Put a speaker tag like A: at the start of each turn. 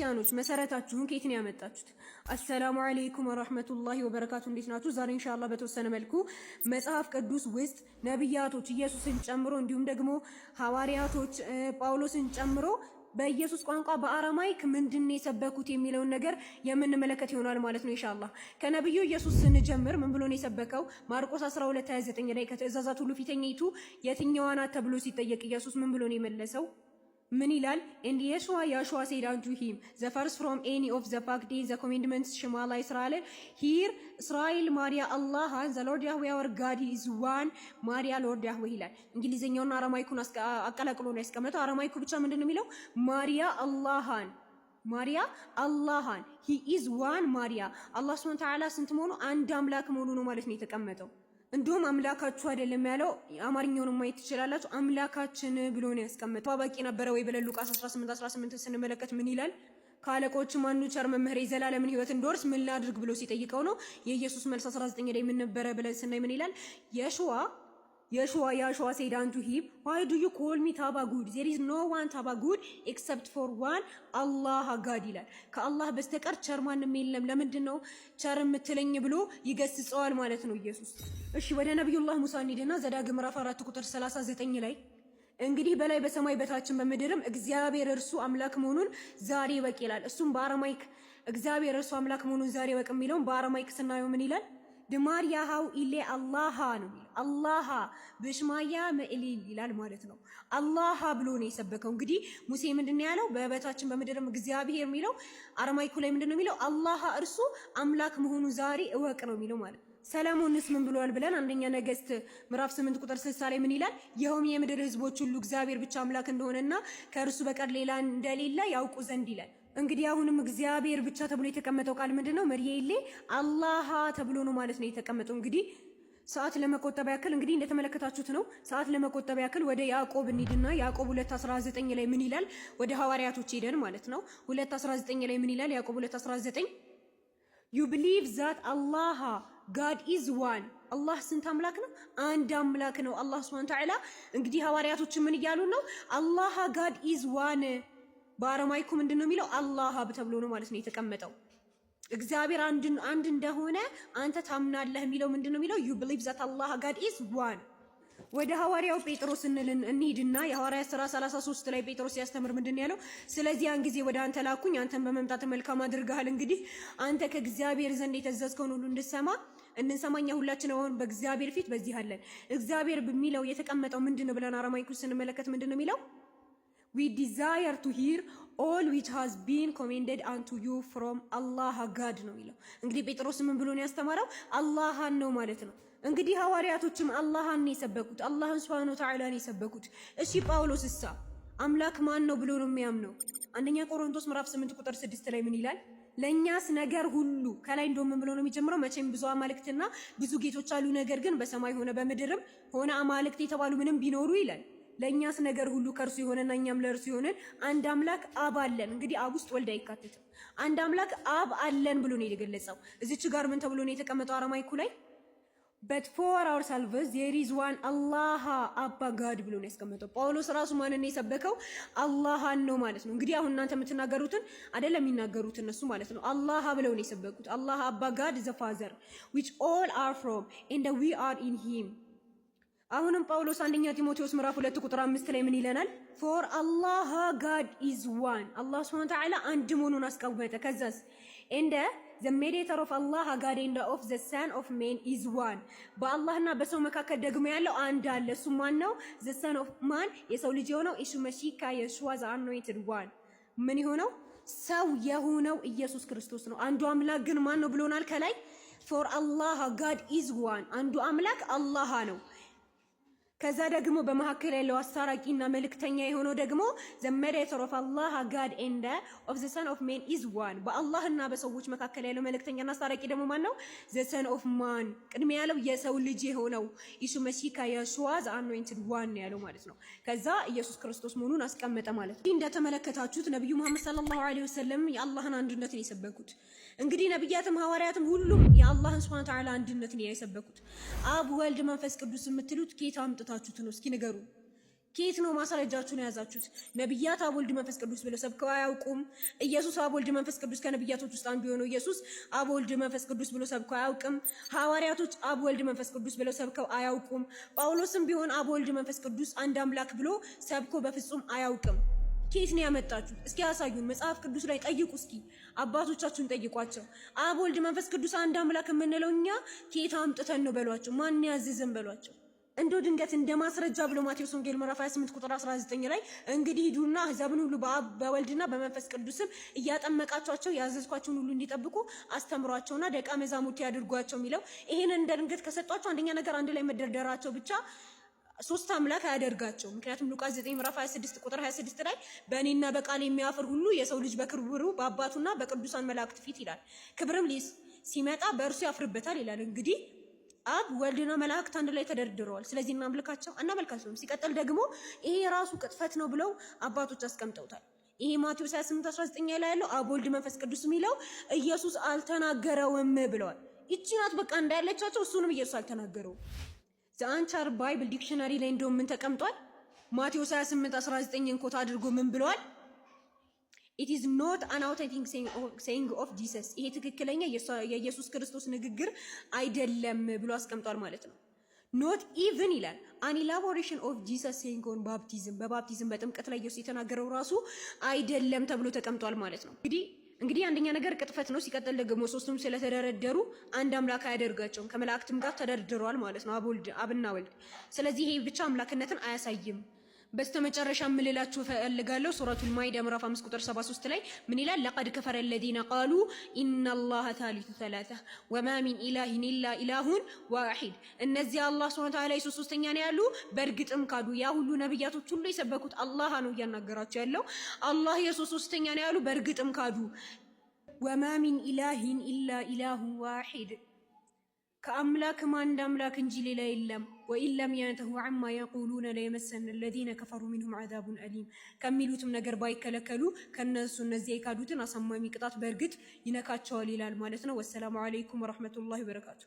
A: ክርስቲያኖች መሰረታችሁን ከየት ነው ያመጣችሁት? አሰላሙ አለይኩም ወራህመቱላሂ ወበረካቱ። እንዴት ናችሁ? ዛሬ ኢንሻአላህ በተወሰነ መልኩ መጽሐፍ ቅዱስ ውስጥ ነብያቶች ኢየሱስን ጨምሮ እንዲሁም ደግሞ ሐዋርያቶች ጳውሎስን ጨምሮ በኢየሱስ ቋንቋ በአረማይክ ምንድነው የሰበኩት የሚለውን ነገር የምንመለከት ይሆናል ማለት ነው ኢንሻአላህ። ከነብዩ ኢየሱስ ስንጀምር ምን ብሎ ነው የሰበከው? ማርቆስ 12:29 ላይ ከትእዛዛት ሁሉ ፊተኛይቱ የትኛዋ ናት ተብሎ ሲጠየቅ ኢየሱስ ምን ብሎ ነው የመለሰው? ምን ይላል? and Yeshua said unto him, the first from any of the pact is the commandments Shema Israel. Here Israel Maria Allah the Lord Yahweh our God is one. Maria Lord Yahweh ይላል። እንግሊዘኛውና አረማይኩን አቀላቅሎ ነው ያስቀመጠው። አረማይኩ ብቻ ምንድነው የሚለው? ማሪያ አላህን he is one ማሪያ አላህ Subhanahu Wa Ta'ala ስንት መሆኑ አንድ አምላክ መሆኑ ነው ማለት ነው የተቀመጠው። እንዲሁም አምላካችሁ አይደለም ያለው አማርኛውን ማየት ትችላላችሁ። አምላካችን ብሎ ነው ያስቀመጠው። ባባቂ ነበረ ወይ ብለን ሉቃስ 18:18 ስንመለከት ምን ይላል? ካለቆች ማኑ ቸር መምህር የዘላለምን ሕይወት እንዶርስ ምን ላድርግ ብሎ ሲጠይቀው ነው የኢየሱስ መልስ 19 ላይ ምን ነበረ ብለን ስናይ ምን ይላል? Yeshua said unto him, why do you call me Tabagood? There is no one Tabagood except for one Allah God ይላል። ከአላህ በስተቀር ቸር ማንም የለም። ለምንድነው ቸር የምትለኝ ብሎ ይገስጸዋል ማለት ነው ኢየሱስ። እሺ ወደ ነብዩላህ ሙሳ እንሂድና ዘዳግም ምዕራፍ 4 ቁጥር 39 ላይ እንግዲህ በላይ በሰማይ በታችን በምድርም እግዚአብሔር እርሱ አምላክ መሆኑን ዛሬ ወቅ ይላል። እሱም በአረማይክ እግዚአብሔር እርሱ አምላክ መሆኑን ዛሬ ወቅ የሚለውን በአረማይክ ስናየው ምን ይላል? ድማሪያ ሃው ኢሌ አላህ ነው። አላህ በሽማያ መእሊል ይላል ማለት ነው። አላህ ብሎ ነው የሰበከው። እንግዲህ ሙሴ ምንድነው ያለው? በበታችን በምድርም እግዚአብሔር የሚለው አረማይኩ ላይ ምንድነው የሚለው? አላህ እርሱ አምላክ መሆኑ ዛሬ እወቅ ነው የሚለው ማለት ነው። ሰለሞንስ ምን ብሏል ብለን አንደኛ ነገስት ምዕራፍ 8 ቁጥር 60 ላይ ምን ይላል? ይኸውም የምድር ህዝቦች ሁሉ እግዚአብሔር ብቻ አምላክ እንደሆነና ከእርሱ በቀር ሌላ እንደሌለ ያውቁ ዘንድ ይላል። እንግዲህ አሁንም እግዚአብሔር ብቻ ተብሎ የተቀመጠው ቃል ምንድነው? መርየሌ አላህ ተብሎ ነው ማለት ነው የተቀመጠው። እንግዲህ ሰዓት ለመቆጠብ ያክል እንግዲህ እንደተመለከታችሁት ነው። ሰዓት ለመቆጠብ ያክል ወደ ያዕቆብ እንሂድና ያዕቆብ 2:19 ላይ ምን ይላል? ወደ ሐዋርያቶች ሄደን ማለት ነው 2:19 ላይ ምን ይላል? ያዕቆብ 2:19 you believe that Allah God is one. አላህ ስንት አምላክ ነው? አንድ አምላክ ነው አላህ Subhanahu Wa Ta'ala። እንግዲህ ሐዋርያቶች ምን እያሉ ነው? Allah God is one በአረማይኩ ምንድነው የሚለው? አላህ ተብሎ ነው ማለት ነው የተቀመጠው። እግዚአብሔር አንድ እንደሆነ አንተ ታምናለህ የሚለው ምንድነው የሚለው? you believe that Allah God is one። ወደ ሐዋርያው ጴጥሮስ እንሂድና የሐዋርያት ሥራ 33 ላይ ጴጥሮስ ያስተምር ምንድነው ያለው? ስለዚህ ያን ጊዜ ወደ አንተ ላኩኝ፣ አንተን በመምጣት መልካም አድርገሃል። እንግዲህ አንተ ከእግዚአብሔር ዘንድ የተዘዝከውን ሁሉ እንሰማኛ ሁላችን አሁን በእግዚአብሔር ፊት በዚህ አለን። እግዚአብሔር በሚለው የተቀመጠው ምንድነው ብለን አረማይኩ ስንመለከት ምንድነው የሚለው? we desire to hear all which has been commanded unto you from Allah God ነው የሚለው። እንግዲህ ጴጥሮስ ምን ብሎ ነው ያስተማረው? አላህን ነው ማለት ነው። እንግዲህ ሐዋርያቶችም አላህን ነው የሰበኩት፣ አላህን Subhanahu Wa Ta'ala ነው የሰበኩት። እሺ ጳውሎስሳ አምላክ ማን ነው ብሎ ነው የሚያምነው? አንደኛ ቆሮንቶስ ምዕራፍ 8 ቁጥር 6 ላይ ምን ይላል? ለኛስ ነገር ሁሉ ከላይ እንደውም ምን ብሎ ነው የሚጀምረው? መቼም ብዙ አማልክትና ብዙ ጌቶች አሉ፣ ነገር ግን በሰማይ ሆነ በምድርም ሆነ አማልክት የተባሉ ምንም ቢኖሩ ይላል ለኛስ ነገር ሁሉ ከርሱ የሆነና እኛም ለርሱ የሆነን አንድ አምላክ አብ አለን። እንግዲህ አብ ውስጥ ወልድ አይካተትም። አንድ አምላክ አብ አለን ብሎ ነው የገለጸው። እዚች ጋር ምን ተብሎ ነው የተቀመጠው አረማይኩ ላይ? but for ourselves there is one Allah Abba God ብሎ ነው ያስቀመጠው። ጳውሎስ ራሱ ማንን ነው የሰበከው? አላህን ነው ማለት ነው። እንግዲህ አሁን እናንተ የምትናገሩትን አይደለም የሚናገሩት እነሱ ማለት ነው። አላህ ብለው ነው የሰበኩት። አላህ Abba God the Father which all are from and we are in him። አሁንም ጳውሎስ አንደኛ ቲሞቴዎስ ምዕራፍ 2 ቁጥር 5 ላይ ምን ይለናል? for Allah God is one። አላህ Subhanahu Wa Ta'ala አንድ መሆኑን አስቀመጠ። ከዛስ and the mediator of Allah God and of the son of man is one። በአላህና በሰው መካከል ደግሞ ያለው አንድ አለ። እሱ ማን ነው? the son of man የሰው ልጅ የሆነው ኢየሱስ መሲህ የሹዋ the anointed one። ምን የሆነው? ሰው የሆነው ኢየሱስ ክርስቶስ ነው። አንዱ አምላክ ግን ማን ነው ብሎናል ከላይ? for Allah God is one። አንዱ አምላክ አላህ ነው። ከዛ ደግሞ በመሐከል ያለው አስታራቂና መልእክተኛ የሆነው ደግሞ the mediator of Allah God and of the son of man is one። በአላህና በሰዎች መካከል ያለው መልእክተኛና አስታራቂ ደግሞ ማን ነው? the son of man ቅድሚያ ያለው የሰው ልጅ የሆነው ኢየሱስ መሲህ የሹዋ the anointed one ያለው ማለት ነው። ከዛ ኢየሱስ ክርስቶስ መሆኑን አስቀመጠ ማለት ነው። እንደተመለከታችሁት ነብዩ መሐመድ ሰለላሁ ዐለይሂ ወሰለም የአላህን አንድነትን የሰበኩት። እንግዲህ ነብያትም ሐዋርያትም ሁሉም የአላህን Subhanahu Wa Ta'ala አንድነትን የሰበኩት። አብ ወልድ መንፈስ ቅዱስ የምትሉት ጌታ አምጥታችሁት ነው? እስኪ ንገሩ። ከየት ነው ማስረጃችሁን የያዛችሁት? ነብያት አብ ወልድ መንፈስ ቅዱስ ብለው ሰብከው አያውቁም። ኢየሱስ አብ ወልድ መንፈስ ቅዱስ ከነብያቶች ውስጥ አንዱ የሆነው ኢየሱስ አብ ወልድ መንፈስ ቅዱስ ብለው ሰብከው አያውቅም። ሐዋርያቶች አብ ወልድ መንፈስ ቅዱስ ብለው ሰብከው አያውቁም። ጳውሎስም ቢሆን አብ ወልድ መንፈስ ቅዱስ አንድ አምላክ ብሎ ሰብኮ በፍጹም አያውቅም። ከየት ነው ያመጣችሁት? እስኪ ያሳዩን። መጽሐፍ ቅዱስ ላይ ጠይቁ። እስኪ አባቶቻችሁን ጠይቋቸው። አብ ወልድ መንፈስ ቅዱስ አንድ አምላክ የምንለው እኛ ከየት አምጥተን ነው በሏቸው። ማን ያዘዘን በሏቸው። እንደው ድንገት እንደ ማስረጃ ብሎ ማቴዎስ ወንጌል ምዕራፍ 28 ቁጥር 19 ላይ እንግዲህ ሂዱና አሕዛብን ሁሉ በአብ በወልድና በመንፈስ ቅዱስም እያጠመቃቸዋቸው ያዘዝኳቸውን ሁሉ እንዲጠብቁ አስተምሯቸውና ደቀ መዛሙርት ያድርጓቸው የሚለው ይሄንን እንደ ድንገት ከሰጧቸው አንደኛ ነገር አንድ ላይ መደርደራቸው ብቻ ሶስት አምላክ አያደርጋቸው። ምክንያቱም ሉቃስ 9 ምዕራፍ 26 ቁጥር 26 ላይ በእኔና በቃል የሚያፍር ሁሉ የሰው ልጅ በክብሩ በአባቱና በቅዱሳን መላእክት ፊት ይላል ክብርም ሲመጣ በእርሱ ያፍርበታል ይላል። እንግዲህ አብ ወልድና መላእክት አንድ ላይ ተደርድረዋል። ስለዚህ እናመልካቸው። ሲቀጥል ደግሞ ይሄ ራሱ ቅጥፈት ነው ብለው አባቶች አስቀምጠውታል። ይሄ ማቴዎስ 28:19 ላይ ያለው አብ ወልድ መንፈስ ቅዱስ የሚለው ኢየሱስ አልተናገረውም ብለዋል። ይቺ ናት በቃ እንዳያለቻቸው። እሱንም ኢየሱስ አልተናገረውም። ዘአንቻር ባይብል ዲክሽነሪ ላይ እንደውም ምን ተቀምጧል? ማቴዎስ 28:19 ኮት አድርጎ ምን ብለዋል? It is not an authentic saying of Jesus። ይሄ ትክክለኛ የኢየሱስ ክርስቶስ ንግግር አይደለም ብሎ አስቀምጧል ማለት ነው። not even ይላል an elaboration of Jesus saying on baptism። በባፕቲዝም በጥምቀት ላይ ኢየሱስ የተናገረው ራሱ አይደለም ተብሎ ተቀምጧል ማለት ነው። እንግዲህ አንደኛ ነገር ቅጥፈት ነው። ሲቀጥል ደግሞ ሶስቱም ስለተደረደሩ አንድ አምላክ አያደርጋቸውም። ከመላእክትም ጋር ተደርድረዋል ማለት ነው አብና ወልድ። ስለዚህ ይሄ ብቻ አምላክነትን አያሳይም። በስተመጨረሻ ምልላችሁ ፈልጋለሁ ሱረቱል ማኢዳ ምዕራፍ 5 ቁጥር 73 ላይ ምን ይላል? ለቀድ ከፈረ الذين قالوا ان الله ثالث ثلاثه وما من اله الا اله واحد። እነዚህ አላህ ሱብሓነሁ ወተዓላ ኢየሱስ ሶስተኛ ነው ያሉ በእርግጥም ካዱ። ያ ሁሉ ነብያቶች ሁሉ የሰበኩት አላህ ነው እያናገራቸው ያለው አላህ ኢየሱስ ሶስተኛ ነው ያሉ በእርግጥም ካዱ። وما من اله الا اله واحد ከአምላክም አንድ አምላክ እንጂ ሌላ የለም። ወኢን ለም የንተሁ ዐማ የቁሉነ ለየመሰነ الذين كفروا منهم عذاب أليم። ከሚሉትም ነገር ባይከለከሉ ከነሱ እነዚህ የካዱትን አሳማሚ ቅጣት በእርግጥ ይነካቸዋል ይላል ማለት ነው። ወሰላሙ አለይኩም ወራህመቱላሂ ወበረካቱ።